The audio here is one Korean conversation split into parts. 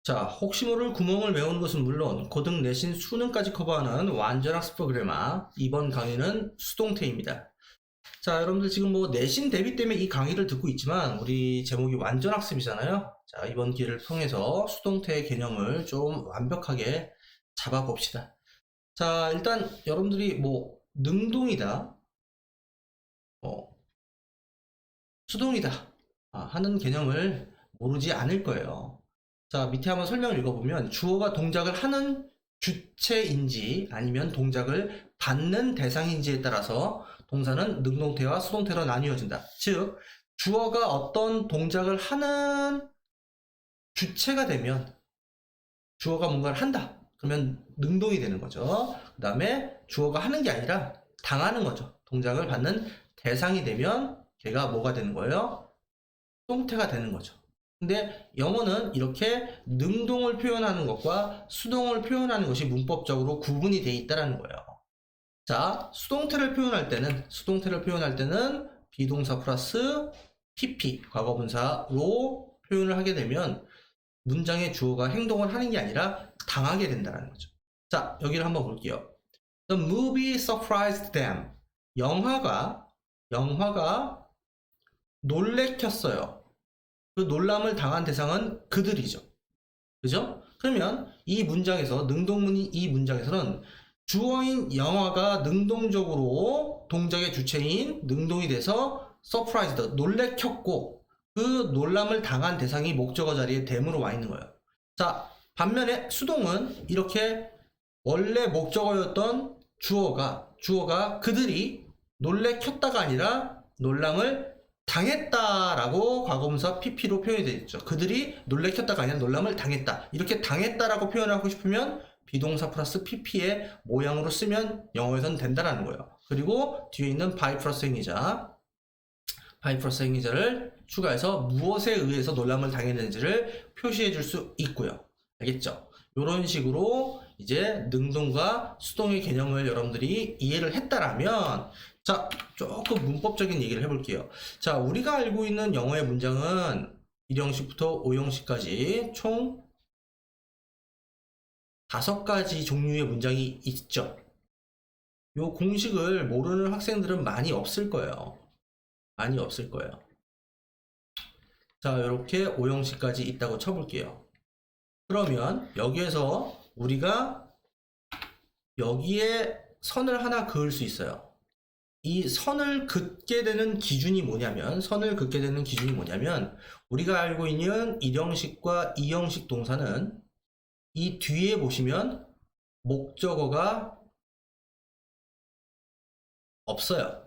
자, 혹시 모를 구멍을 메우는 것은 물론 고등 내신 수능까지 커버하는 완전 학습 프로그래머. 이번 강의는 수동태입니다. 자, 여러분들 지금 뭐 내신 대비 때문에 이 강의를 듣고 있지만 우리 제목이 완전 학습이잖아요. 자, 이번 기회를 통해서 수동태의 개념을 좀 완벽하게 잡아봅시다. 자, 일단 여러분들이 뭐 능동이다, 수동이다 하는 개념을 모르지 않을 거예요. 자, 밑에 한번 설명을 읽어보면 주어가 동작을 하는 주체인지 아니면 동작을 받는 대상인지에 따라서 동사는 능동태와 수동태로 나뉘어진다. 즉, 주어가 어떤 동작을 하는 주체가 되면 주어가 뭔가를 한다. 그러면 능동이 되는 거죠. 그 다음에 주어가 하는 게 아니라 당하는 거죠. 동작을 받는 대상이 되면 걔가 뭐가 되는 거예요? 수동태가 되는 거죠. 근데 영어는 이렇게 능동을 표현하는 것과 수동을 표현하는 것이 문법적으로 구분이 되어 있다는 거예요. 자, 수동태를 표현할 때는 비동사 플러스 PP, 과거분사로 표현을 하게 되면 문장의 주어가 행동을 하는 게 아니라 당하게 된다는 거죠. 자, 여기를 한번 볼게요. The movie surprised them. 영화가 놀래켰어요. 그 놀람을 당한 대상은 그들이죠. 그죠? 그러면 이 문장에서 능동문이 이 문장에서는 주어인 영화가 능동적으로 동작의 주체인 능동이 돼서 surprised 놀래켰고 그 놀람을 당한 대상이 목적어 자리에 them으로 와 있는 거예요. 자, 반면에 수동은 이렇게 원래 목적어였던 주어가 그들이 놀래켰다가 아니라 놀람을 당했다라고 과거분사 PP로 표현이 되어 있죠. 그들이 놀래켰다가 아니라 놀람을 당했다. 이렇게 당했다라고 표현하고 싶으면 비동사 플러스 PP의 모양으로 쓰면 영어에서는 된다라는 거예요. 그리고 뒤에 있는 by 플러스 행위자를 추가해서 무엇에 의해서 놀람을 당했는지를 표시해 줄 수 있고요. 알겠죠? 이런 식으로 이제 능동과 수동의 개념을 여러분들이 이해를 했다라면 자, 조금 문법적인 얘기를 해볼게요. 자, 우리가 알고 있는 영어의 문장은 1형식부터 5형식까지 총 5가지 종류의 문장이 있죠. 이 공식을 모르는 학생들은 많이 없을 거예요. 많이 없을 거예요. 자, 이렇게 5형식까지 있다고 쳐볼게요. 그러면 여기에서 우리가 여기에 선을 하나 그을 수 있어요. 이 선을 긋게 되는 기준이 뭐냐면 우리가 알고 있는 1형식과 2형식 동사는 이 뒤에 보시면 목적어가 없어요.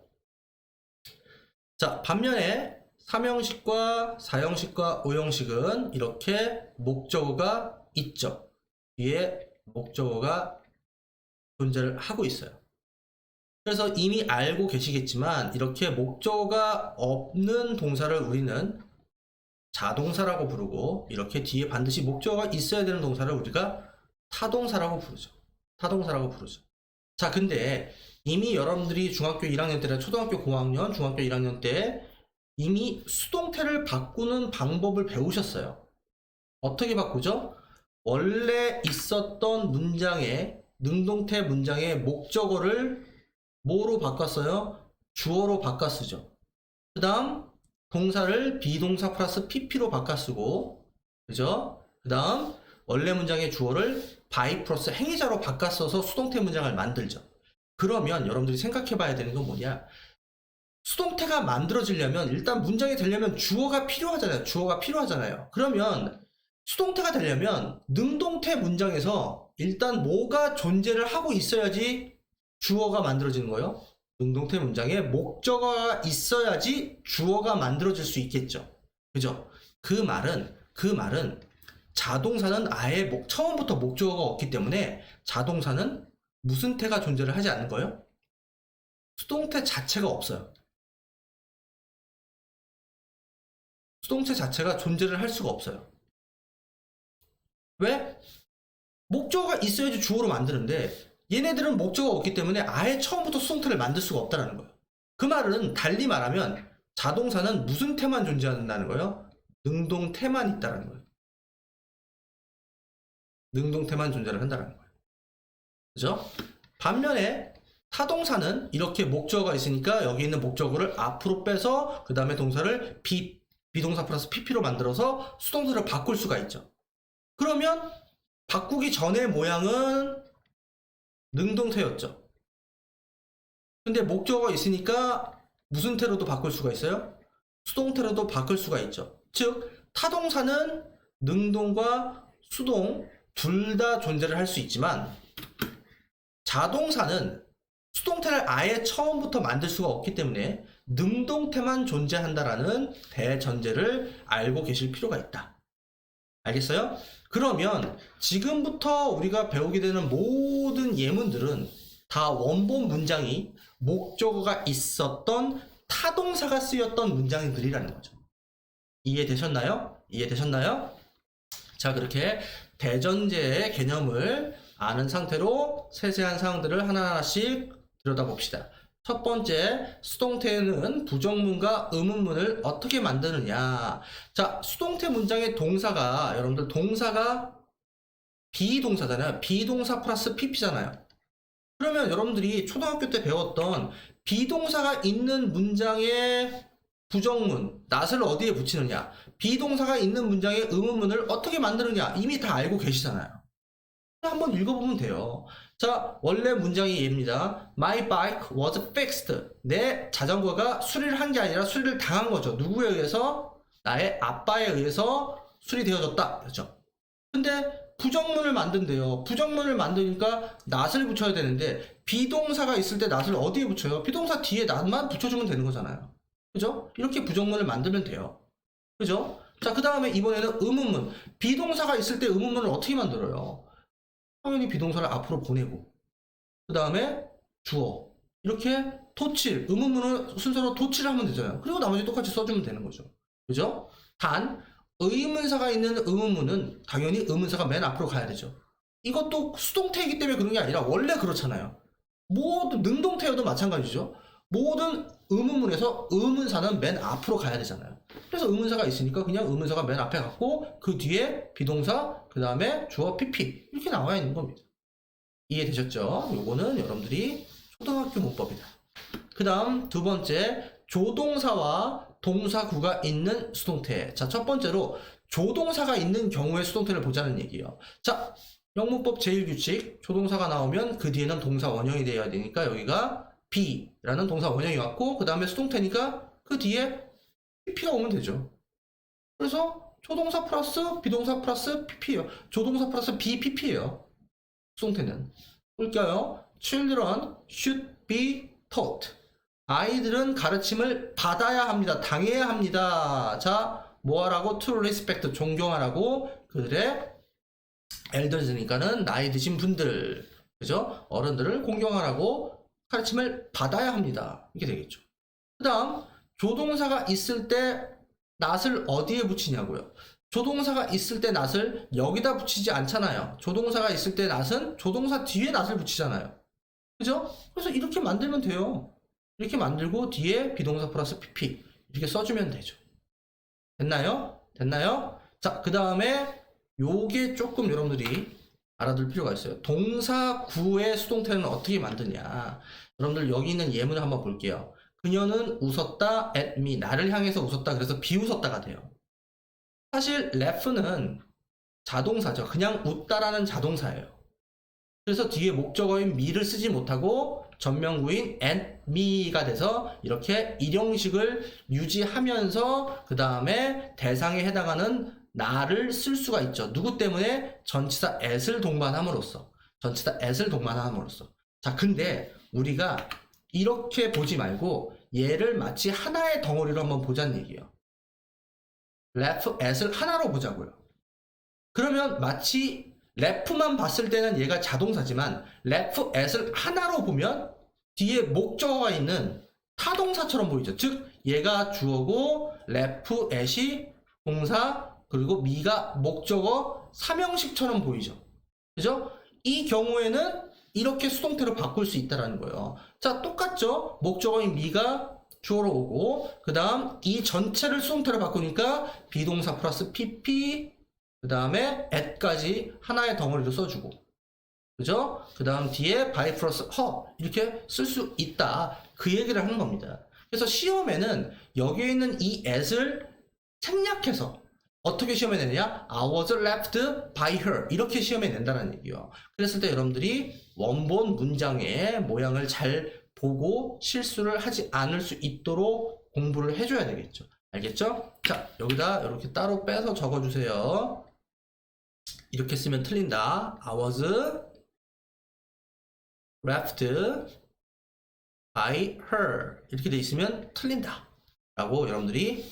자, 반면에 3형식과 4형식과 5형식은 이렇게 목적어가 있죠. 뒤에 목적어가 존재를 하고 있어요. 그래서 이미 알고 계시겠지만 이렇게 목적어가 없는 동사를 우리는 자동사라고 부르고 이렇게 뒤에 반드시 목적어가 있어야 되는 동사를 우리가 타동사라고 부르죠. 자, 근데 이미 여러분들이 중학교 1학년 때나 초등학교 고학년, 중학교 1학년 때 이미 수동태를 바꾸는 방법을 배우셨어요. 어떻게 바꾸죠? 원래 있었던 문장의 능동태 문장의 목적어를 뭐로 바꿨어요? 주어로 바꿔 쓰죠. 그 다음 동사를 비동사 플러스 PP로 바꿔 쓰고, 그죠? 그 다음 원래 문장의 주어를 by 플러스 행위자로 바꿔 써서 수동태 문장을 만들죠. 그러면 여러분들이 생각해 봐야 되는 건 뭐냐? 수동태가 만들어지려면 일단 문장이 되려면 주어가 필요하잖아요. 그러면 수동태가 되려면 능동태 문장에서 일단 뭐가 존재를 하고 있어야지 주어가 만들어지는 거예요. 능동태 문장에 목적어가 있어야지 주어가 만들어질 수 있겠죠. 그죠? 그 말은 자동사는 아예 처음부터 목적어가 없기 때문에 자동사는 무슨 태가 존재를 하지 않는 거예요? 수동태 자체가 없어요. 수동태 자체가 존재를 할 수가 없어요. 왜? 목적어가 있어야지 주어로 만드는데 얘네들은 목적어가 없기 때문에 아예 처음부터 수동태를 만들 수가 없다는 거예요. 그 말은 달리 말하면 자동사는 무슨 태만 존재한다는 거예요? 능동태만 있다는 거예요. 능동태만 존재를 한다는 거예요. 그죠? 반면에 타동사는 이렇게 목적어가 있으니까 여기 있는 목적어를 앞으로 빼서 그 다음에 동사를 비동사 플러스 pp로 만들어서 수동태로 바꿀 수가 있죠. 그러면 바꾸기 전의 모양은 능동태였죠. 근데 목적어가 있으니까 무슨 태로도 바꿀 수가 있어요? 수동태로도 바꿀 수가 있죠. 즉 타동사는 능동과 수동 둘 다 존재를 할 수 있지만 자동사는 수동태를 아예 처음부터 만들 수가 없기 때문에 능동태만 존재한다라는 대전제를 알고 계실 필요가 있다. 알겠어요? 그러면 지금부터 우리가 배우게 되는 모든 예문들은 다 원본 문장이 목적어가 있었던 타동사가 쓰였던 문장들이라는 거죠. 이해되셨나요? 이해되셨나요? 자, 그렇게 대전제의 개념을 아는 상태로 세세한 사항들을 하나하나씩 들여다봅시다. 첫 번째, 수동태는 부정문과 의문문을 어떻게 만드느냐. 자, 수동태 문장의 동사가, 여러분들 동사가 비동사잖아요. 비동사 플러스 pp잖아요. 그러면 여러분들이 초등학교 때 배웠던 비동사가 있는 문장의 부정문, not을 어디에 붙이느냐, 비동사가 있는 문장의 의문문을 어떻게 만드느냐 이미 다 알고 계시잖아요. 한번 읽어보면 돼요. 자, 원래 문장이 얘입니다. My bike was fixed. 내 자전거가 수리를 한 게 아니라 수리를 당한 거죠. 누구에 의해서? 나의 아빠에 의해서 수리되어졌다. 그렇죠? 근데 부정문을 만든대요. 부정문을 만드니까 not을 붙여야 되는데 비동사가 있을 때 not을 어디에 붙여요? 비동사 뒤에 not만 붙여주면 되는 거잖아요. 그죠? 이렇게 부정문을 만들면 돼요. 그죠? 자, 그 다음에 이번에는 의문문. 비동사가 있을 때 의문문을 어떻게 만들어요? 당연히 비동사를 앞으로 보내고 그 다음에 주어 이렇게 도칠, 의문문을 순서로 도치를 하면 되잖아요. 그리고 나머지 똑같이 써주면 되는 거죠. 그죠? 단 의문사가 있는 의문문은 당연히 의문사가 맨 앞으로 가야 되죠. 이것도 수동태이기 때문에 그런 게 아니라 원래 그렇잖아요. 모든 능동태여도 마찬가지죠. 모든 의문문에서 의문사는 맨 앞으로 가야 되잖아요. 그래서 의문사가 있으니까 그냥 의문사가 맨 앞에 갔고 그 뒤에 비동사, 그 다음에 주어, pp 이렇게 나와 있는 겁니다. 이해되셨죠? 요거는 여러분들이 초등학교 문법이다. 그 다음 두 번째, 조동사와 동사구가 있는 수동태. 자, 첫 번째로 조동사가 있는 경우의 수동태를 보자는 얘기예요. 자, 영문법 제1규칙, 조동사가 나오면 그 뒤에는 동사 원형이 되어야 되니까 여기가 be라는 동사 원형이 왔고 그 다음에 수동태니까 그 뒤에 pp가 오면 되죠. 그래서 조동사 플러스 비동사 플러스 pp예요. 조동사 플러스 bpp예요. 수동태는. 볼까요? Children should be taught. 아이들은 가르침을 받아야 합니다. 당해야 합니다. 자, 뭐하라고? To respect. 존경하라고. 그들의 엘더즈니까는 나이 드신 분들, 그죠? 어른들을 공경하라고 가르침을 받아야 합니다. 이게 되겠죠. 그 다음 조동사가 있을 때 not을 어디에 붙이냐고요. 조동사가 있을 때 not을 여기다 붙이지 않잖아요. 조동사가 있을 때 not은 조동사 뒤에 not을 붙이잖아요. 그죠? 그래서 이렇게 만들면 돼요. 이렇게 만들고 뒤에 비동사 플러스 pp 이렇게 써주면 되죠. 됐나요? 됐나요? 자, 그 다음에 요게 조금 여러분들이 알아둘 필요가 있어요. 동사구의 수동태는 어떻게 만드냐. 여러분들 여기 있는 예문을 한번 볼게요. 그녀는 웃었다 at me. 나를 향해서 웃었다. 그래서 비웃었다가 돼요. 사실 laugh는 자동사죠. 그냥 웃다라는 자동사예요. 그래서 뒤에 목적어인 me를 쓰지 못하고 전면구인 and me가 돼서 이렇게 일형식을 유지하면서 그 다음에 대상에 해당하는 나를 쓸 수가 있죠. 누구 때문에? 전치사 at을 동반함으로써. 전치사 at을 동반함으로써. 자, 근데 우리가 이렇게 보지 말고 얘를 마치 하나의 덩어리로 한번 보자는 얘기예요. left at을 하나로 보자고요. 그러면 마치 left만 봤을 때는 얘가 자동사지만 left at을 하나로 보면 뒤에 목적어가 있는 타동사처럼 보이죠. 즉 얘가 주어고 left at이 동사 그리고 me가 목적어 삼형식처럼 보이죠. 그죠? 이 경우에는 이렇게 수동태로 바꿀 수 있다는 거예요. 자, 똑같죠? 목적어인 me가 주어로 오고 그 다음 이 전체를 수동태로 바꾸니까 비동사 플러스 pp 그 그 다음에 at까지 하나의 덩어리로 써주고, 그죠? 그 다음 뒤에 by 플러스 her 이렇게 쓸 수 있다. 그 얘기를 하는 겁니다. 그래서 시험에는 여기에 있는 이 at을 생략해서 어떻게 시험에 내느냐? I was left by her 이렇게 시험에 낸다는 얘기예요. 그랬을 때 여러분들이 원본 문장의 모양을 잘 보고 실수를 하지 않을 수 있도록 공부를 해줘야 되겠죠. 알겠죠? 자, 여기다 이렇게 따로 빼서 적어주세요. 이렇게 쓰면 틀린다. I was left by her 이렇게 돼 있으면 틀린다 라고 여러분들이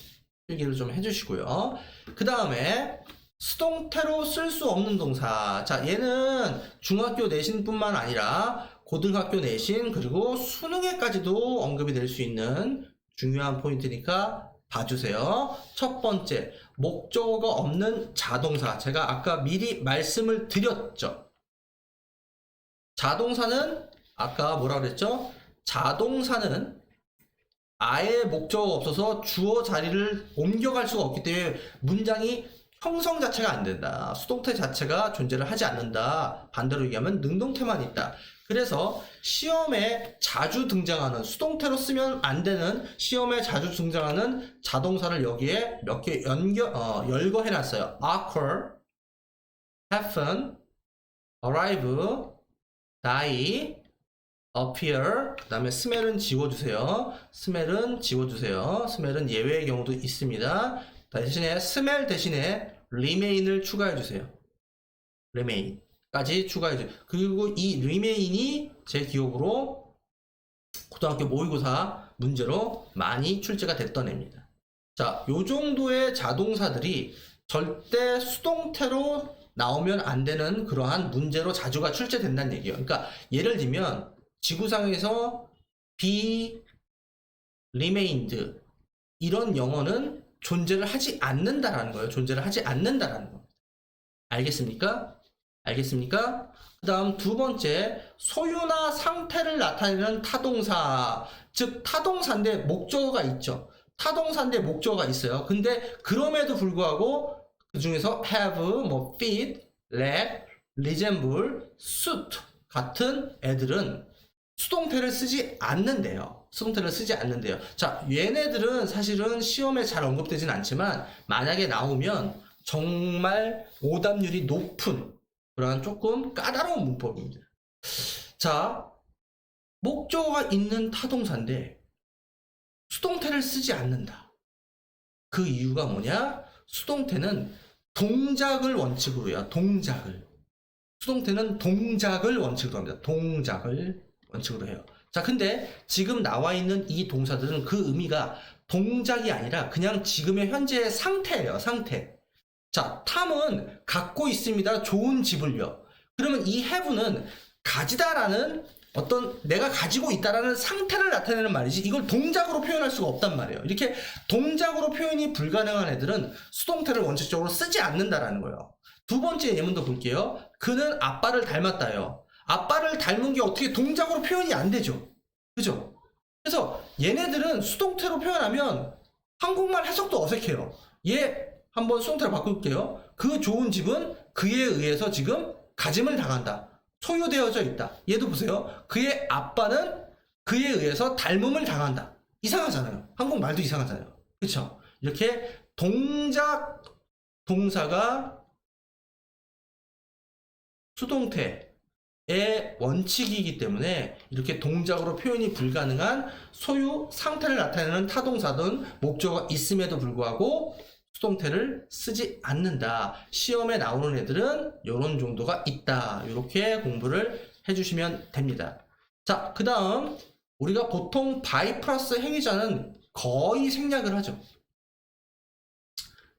필기를 좀 해주시고요. 그 다음에 수동태로 쓸 수 없는 동사. 자, 얘는 중학교 내신뿐만 아니라 고등학교 내신 그리고 수능에까지도 언급이 될 수 있는 중요한 포인트니까 봐주세요. 첫 번째, 목적어가 없는 자동사. 제가 아까 미리 말씀을 드렸죠. 자동사는 아까 뭐라 그랬죠? 자동사는 아예 목적어가 없어서 주어 자리를 옮겨갈 수가 없기 때문에 문장이 형성 자체가 안 된다. 수동태 자체가 존재를 하지 않는다. 반대로 얘기하면 능동태만 있다. 그래서 시험에 자주 등장하는 수동태로 쓰면 안 되는 시험에 자주 등장하는 자동사를 여기에 몇 개 열거해 놨어요. occur, happen, arrive, die, appear, 그 다음에 smell은 지워주세요. smell은 예외의 경우도 있습니다. 대신에 smell 대신에 remain을 추가해주세요. remain까지 추가해주세요. 그리고 이 remain이 제 기억으로 고등학교 모의고사 문제로 많이 출제가 됐던 애입니다. 자, 요 정도의 자동사들이 절대 수동태로 나오면 안 되는 그러한 문제로 자주가 출제된다는 얘기예요. 그러니까 예를 들면 지구상에서 be remained 이런 영어는 존재를 하지 않는다라는 거예요. 존재를 하지 않는다라는 거. 알겠습니까? 그 다음 두 번째, 소유나 상태를 나타내는 타동사. 즉 타동사인데 목적어가 있죠. 타동사인데 목적어가 있어요. 근데 그럼에도 불구하고 그 중에서 have, 뭐 fit, lack, resemble, suit 같은 애들은 수동태를 쓰지 않는데요. 자, 얘네들은 사실은 시험에 잘 언급되진 않지만 만약에 나오면 정말 오답률이 높은 그러한 조금 까다로운 문법입니다. 자, 목적어가 있는 타동사인데 수동태를 쓰지 않는다. 그 이유가 뭐냐? 수동태는 동작을 원칙으로 해요. 수동태는 동작을 원칙으로 합니다. 동작을 원칙으로 해요. 자, 근데 지금 나와 있는 이 동사들은 그 의미가 동작이 아니라 그냥 지금의 현재의 상태예요. 상태. 자, 탐은 갖고 있습니다. 좋은 집을요. 그러면 이 have는 가지다라는 어떤 내가 가지고 있다라는 상태를 나타내는 말이지 이걸 동작으로 표현할 수가 없단 말이에요. 이렇게 동작으로 표현이 불가능한 애들은 수동태를 원칙적으로 쓰지 않는다라는 거예요. 두 번째 예문도 볼게요. 그는 아빠를 닮았다요. 아빠를 닮은 게 어떻게 동작으로 표현이 안 되죠. 그죠? 그래서 얘네들은 수동태로 표현하면 한국말 해석도 어색해요. 얘 한번 수동태로 바꿀게요. 그 좋은 집은 그에 의해서 지금 가짐을 당한다. 소유되어져 있다. 얘도 보세요. 그의 아빠는 그에 의해서 닮음을 당한다. 이상하잖아요. 한국말도 이상하잖아요. 그쵸? 이렇게 동작 동사가 수동태의 원칙이기 때문에 이렇게 동작으로 표현이 불가능한 소유, 상태를 나타내는 타동사든 목적어가 있음에도 불구하고 수동태를 쓰지 않는다. 시험에 나오는 애들은 이런 정도가 있다. 이렇게 공부를 해주시면 됩니다. 자, 그 다음 우리가 보통 by 플러스 행위자는 거의 생략을 하죠.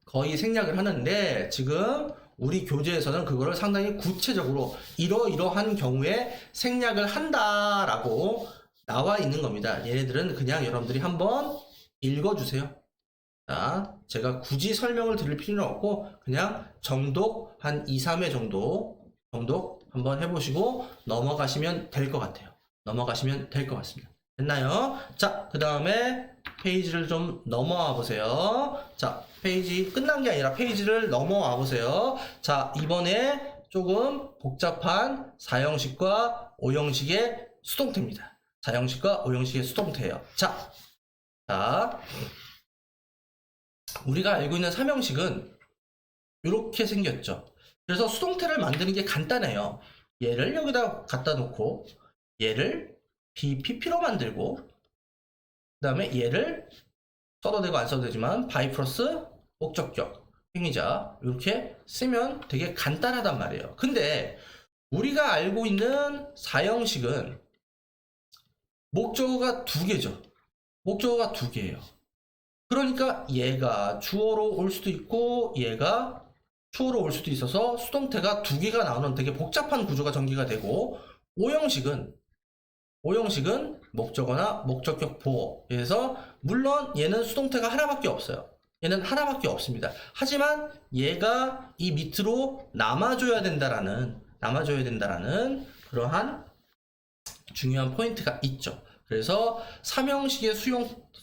거의 생략을 하는데 지금 우리 교재에서는 그거를 상당히 구체적으로 이러이러한 경우에 생략을 한다라고 나와 있는 겁니다. 얘네들은 그냥 여러분들이 한번 읽어주세요. 자, 제가 굳이 설명을 드릴 필요는 없고 그냥 정독 한 2, 3회 정도 정독 한번 해보시고 넘어가시면 될 것 같아요. 넘어가시면 될 것 같습니다. 됐나요? 자, 그 다음에 페이지를 좀 넘어와 보세요. 자, 페이지 끝난 게 아니라 페이지를 넘어와 보세요. 자, 이번에 조금 복잡한 4형식과 5형식의 수동태입니다. 4형식과 5형식의 수동태예요. 자, 우리가 알고 있는 3형식은 이렇게 생겼죠. 그래서 수동태를 만드는 게 간단해요. 얘를 여기다 갖다 놓고 얘를 BPP로 만들고 그 다음에 얘를 써도 되고 안 써도 되지만 by 플러스 목적격 행위자 이렇게 쓰면 되게 간단하단 말이에요. 근데 우리가 알고 있는 4형식은 목적어가 두 개죠. 목적어가 두 개예요. 그러니까 얘가 주어로 올 수도 있고 얘가 추어로 올 수도 있어서 수동태가 두 개가 나오는 되게 복잡한 구조가 전개가 되고 5형식은 목적어나 목적격 보어. 그래서 물론 얘는 수동태가 하나밖에 없어요. 얘는 하나밖에 없습니다. 하지만 얘가 이 밑으로 남아줘야 된다라는 그러한 중요한 포인트가 있죠. 그래서 3형식의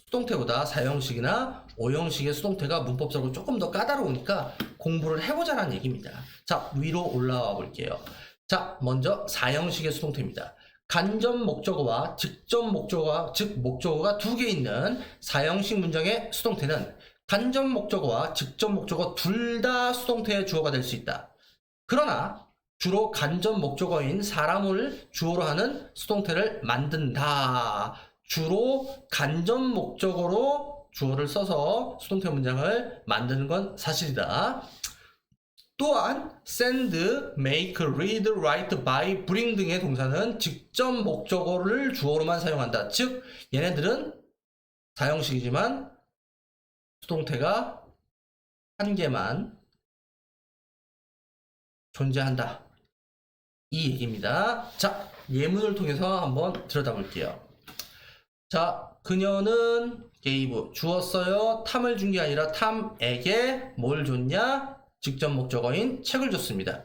수동태보다 4형식이나 5형식의 수동태가 문법적으로 조금 더 까다로우니까 공부를 해보자는 얘기입니다. 자, 위로 올라와 볼게요. 자, 먼저 4형식의 수동태입니다. 간접 목적어와 직접 목적어가, 즉 목적어가 두 개 있는 4형식 문장의 수동태는 간접 목적어와 직접 목적어 둘 다 수동태의 주어가 될 수 있다. 그러나 주로 간접 목적어인 사람을 주어로 하는 수동태를 만든다. 주로 간접 목적어로 주어를 써서 수동태 문장을 만드는 건 사실이다. 또한 send, make, read, write, buy, bring 등의 동사는 직접 목적어를 주어로만 사용한다. 즉 얘네들은 4형식이지만 수동태가 한 개만 존재한다. 이 얘기입니다. 자, 예문을 통해서 한번 들여다볼게요. 자, 그녀는 gave 주었어요. 탐을 준 게 아니라 탐에게 뭘 줬냐? 직접 목적어인 책을 줬습니다.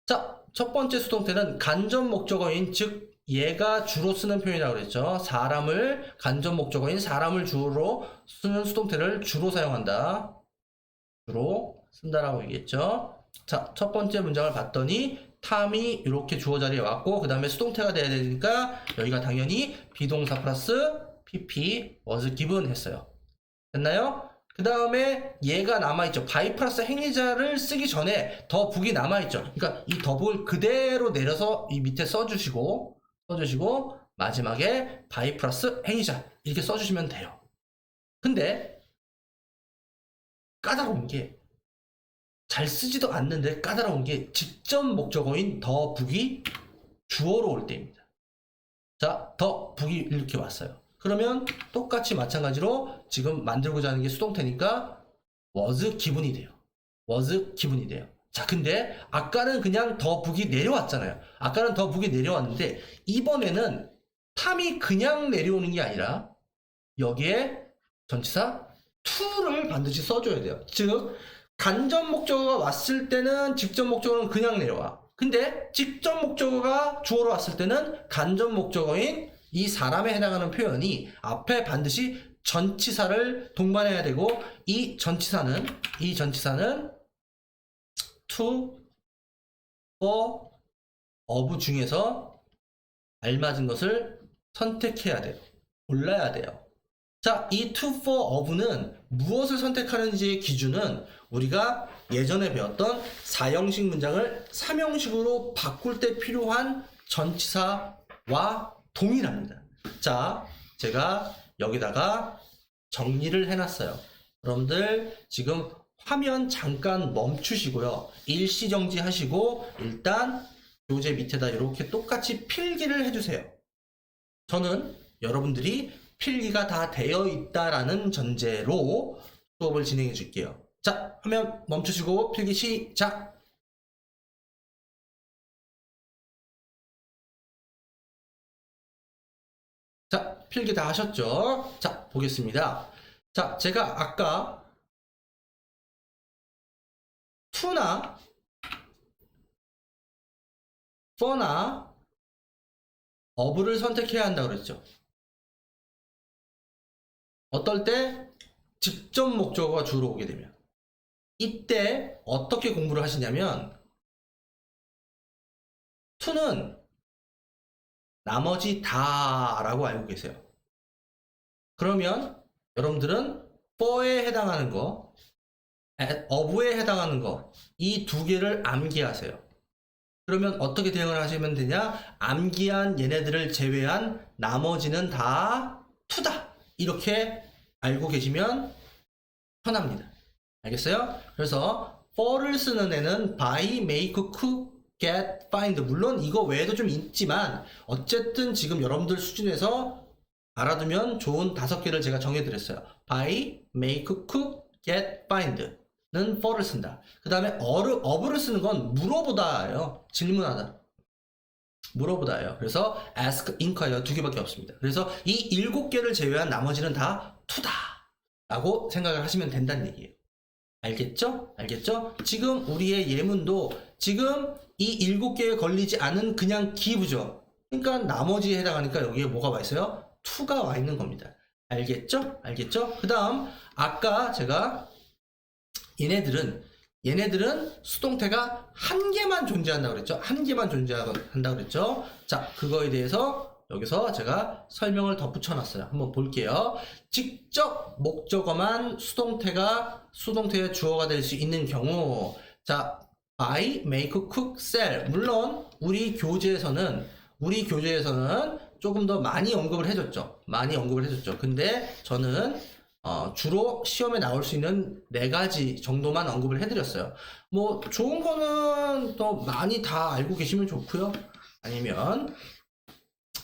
자, 첫 번째 수동태는 간접 목적어인 즉 얘가 주로 쓰는 표현이라고 그랬죠. 사람을 간접 목적어인 사람을 주로 쓰는 수동태를 주로 사용한다. 주로 쓴다라고 얘기했죠. 자, 첫 번째 문장을 봤더니 탐이 이렇게 주어 자리에 왔고 그 다음에 수동태가 돼야 되니까 여기가 당연히 비동사 플러스 PP was given 했어요. 됐나요? 그 다음에 얘가 남아있죠. by 플러스 행위자를 쓰기 전에 더북이 남아있죠. 그러니까 이 더북을 그대로 내려서 이 밑에 써주시고 마지막에 by 플러스 행위자 이렇게 써주시면 돼요. 근데 까다로운 게 잘 쓰지도 않는데 까다로운 게 직접 목적어인 더북이 주어로 올 때입니다. 자, 더북이 이렇게 왔어요. 그러면 똑같이 마찬가지로 지금 만들고자 하는 게 수동태니까 was 기분이 돼요. was 기분이 돼요. 자, 근데 아까는 그냥 더북이 내려왔잖아요. 아까는 더북이 내려왔는데 이번에는 탐이 그냥 내려오는 게 아니라 여기에 전치사 to를 반드시 써줘야 돼요. 즉 간접 목적어가 왔을 때는 직접 목적어는 그냥 내려와. 근데 직접 목적어가 주어로 왔을 때는 간접 목적어인 이 사람에 해당하는 표현이 앞에 반드시 전치사를 동반해야 되고 이 전치사는 to, for, of 중에서 알맞은 것을 선택해야 돼요. 골라야 돼요. 자, 이 to, for, of는 무엇을 선택하는지의 기준은 우리가 예전에 배웠던 4형식 문장을 3형식으로 바꿀 때 필요한 전치사와 동일합니다. 자, 제가 여기다가 정리를 해놨어요. 여러분들 지금 화면 잠깐 멈추시고요. 일시정지 하시고 일단 교재 밑에다 이렇게 똑같이 필기를 해주세요. 저는 여러분들이 필기가 다 되어 있다라는 전제로 수업을 진행해 줄게요. 자, 화면 멈추시고 필기 시작! 자, 필기 다 하셨죠? 자, 보겠습니다. 자, 제가 아까 to나 for나 of를 선택해야 한다고 그랬죠. 어떨 때? 직접 목적어가 주로 오게 되면. 이때 어떻게 공부를 하시냐면 to는 나머지 다라고 알고 계세요. 그러면 여러분들은 for에 해당하는 거, of에 해당하는 거, 이 두 개를 암기하세요. 그러면 어떻게 대응을 하시면 되냐? 암기한 얘네들을 제외한 나머지는 다 to다. 이렇게 알고 계시면 편합니다. 알겠어요? 그래서 for를 쓰는 애는 buy, make, cook, get, find. 물론 이거 외에도 좀 있지만 어쨌든 지금 여러분들 수준에서 알아두면 좋은 5개를 제가 정해드렸어요. buy, make, cook, get, find 는 for를 쓴다. 그 다음에 of를 쓰는 건 물어보다예요. 질문하다. 물어보다예요. 그래서 ask, inquire 2개밖에 없습니다. 그래서 이 7개를 제외한 나머지는 다 to다 라고 생각을 하시면 된다는 얘기예요. 알겠죠? 알겠죠? 지금 우리의 예문도 지금 이 7개에 걸리지 않은 그냥 기브죠. 그러니까 나머지에 해당하니까 여기에 뭐가 와 있어요? to가 와 있는 겁니다. 알겠죠? 알겠죠? 그 다음 아까 제가 얘네들은 수동태가 한 개만 존재한다고 그랬죠? 한 개만 존재한다고 그랬죠? 자, 그거에 대해서 여기서 제가 설명을 덧붙여 놨어요. 한번 볼게요. 직접 목적어만 수동태의 주어가 될 수 있는 경우, 자, buy, make, cook, sell. 물론 우리 교재에서는 조금 더 많이 언급을 해줬죠. 근데 저는 주로 시험에 나올 수 있는 4가지 정도만 언급을 해드렸어요. 뭐 좋은 거는 더 많이 다 알고 계시면 좋고요. 아니면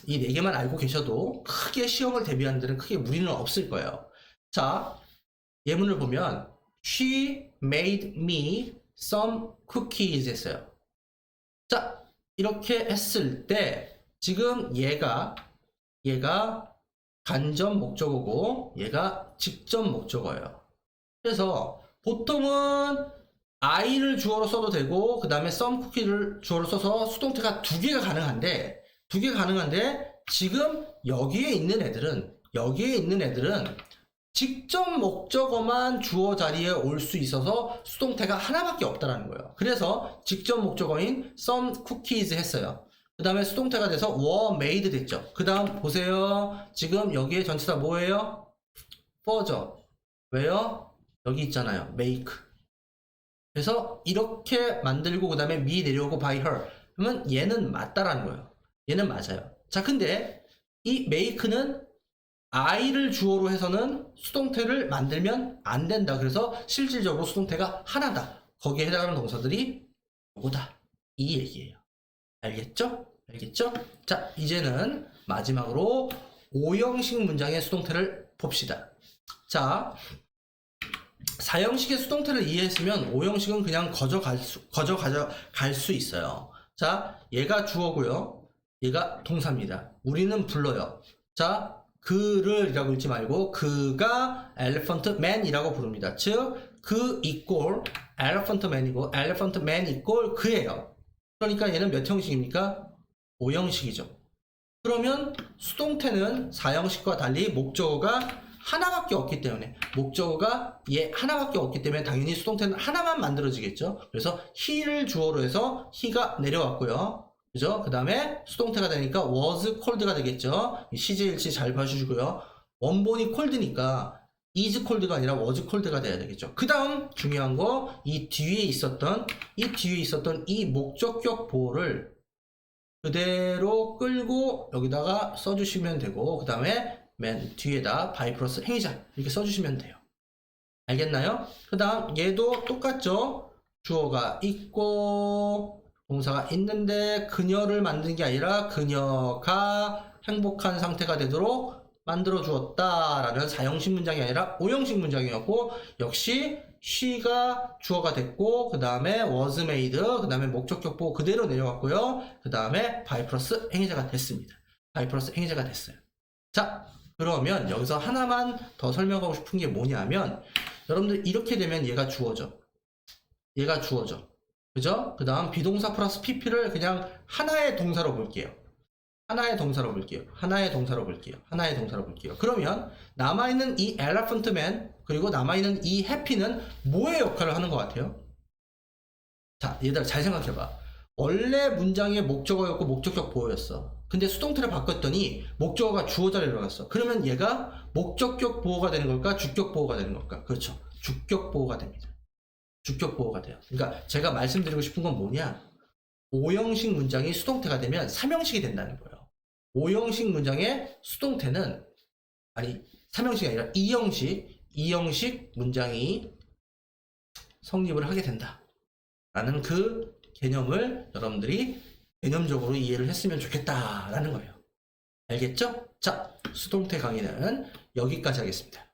이 4개만 알고 계셔도 크게 시험을 대비하는 데는 크게 무리는 없을 거예요. 자, 예문을 보면 She made me some cookies 했어요. 자, 이렇게 했을 때 지금 얘가 간접 목적어고 얘가 직접 목적어예요. 그래서 보통은 I를 주어로 써도 되고 그 다음에 some cookie를 주어로 써서 수동태가 2개가 가능한데 지금 여기에 있는 애들은 직접 목적어만 주어 자리에 올 수 있어서 수동태가 하나밖에 없다라는 거예요. 그래서 직접 목적어인 some cookies 했어요. 그 다음에 수동태가 돼서 were made 됐죠. 그 다음 보세요. 지금 여기에 전치사 뭐예요? for죠. 왜요? 여기 있잖아요. make. 그래서 이렇게 만들고 그 다음에 me 내려오고 by her. 그러면 얘는 맞다라는 거예요. 얘는 맞아요. 자, 근데 이 make는 I를 주어로 해서는 수동태를 만들면 안 된다. 그래서 실질적으로 수동태가 하나다. 거기에 해당하는 동사들이 요거다. 이 얘기예요. 알겠죠? 자, 이제는 마지막으로 5형식 문장의 수동태를 봅시다. 자, 4형식의 수동태를 이해했으면 5형식은 그냥 거저 갈 수 있어요. 자, 얘가 주어고요. 얘가 동사입니다. 우리는 불러요. 자, 그를 이라고 읽지 말고 그가 elephant man이라고 부릅니다. 즉, 그 equal elephant man이고 elephant man equal 그예요. 그러니까 얘는 몇 형식입니까? 5형식이죠. 그러면 수동태는 4형식과 달리 목적어가 하나밖에 없기 때문에 당연히 수동태는 하나만 만들어지겠죠. 그래서 he를 주어로 해서 he가 내려왔고요. 그죠? 그 다음에 수동태가 되니까 was cold가 되겠죠. CJ일치 잘 봐주시고요. 원본이 cold니까 is cold가 아니라 was cold가 돼야 되겠죠. 그 다음 중요한 거, 이 뒤에 있었던 이 목적격 보호를 그대로 끌고 여기다가 써주시면 되고, 그 다음에 맨 뒤에다 by 플러스 행위자 이렇게 써주시면 돼요. 알겠나요? 그 다음 얘도 똑같죠. 주어가 있고 동사가 있는데 그녀를 만든 게 아니라 그녀가 행복한 상태가 되도록 만들어 주었다라는 4형식 문장이 아니라 5형식 문장이었고, 역시 she가 주어가 됐고 그 다음에 was made 그 다음에 목적격 보고 그대로 내려왔고요. 그 다음에 by 플러스 행위자가 됐습니다. 자, 그러면 여기서 하나만 더 설명하고 싶은 게 뭐냐면, 여러분들 이렇게 되면 얘가 주어져. 그죠? 그 다음 비동사 플러스 pp를 그냥 하나의 동사로 볼게요. 하나의 동사로 볼게요. 하나의 동사로 볼게요. 하나의 동사로 볼게요. 그러면 남아있는 이 elephant man 그리고 남아있는 이 happy는 뭐의 역할을 하는 것 같아요? 자, 얘들아 잘 생각해봐. 원래 문장의 목적어였고 목적격 보호였어. 근데 수동태를 바꿨더니 목적어가 주어 자리로 갔어. 그러면 얘가 목적격 보호가 되는 걸까? 주격 보호가 되는 걸까? 그렇죠. 주격 보호가 됩니다. 주격 보호가 돼요. 그러니까 제가 말씀드리고 싶은 건 뭐냐? 5형식 문장이 수동태가 되면 3형식이 된다는 거예요. 5형식 문장의 수동태는 아니 3형식이 아니라 2형식 문장이 성립을 하게 된다. 라는 그 개념을 여러분들이 개념적으로 이해를 했으면 좋겠다라는 거예요. 알겠죠? 자, 수동태 강의는 여기까지 하겠습니다.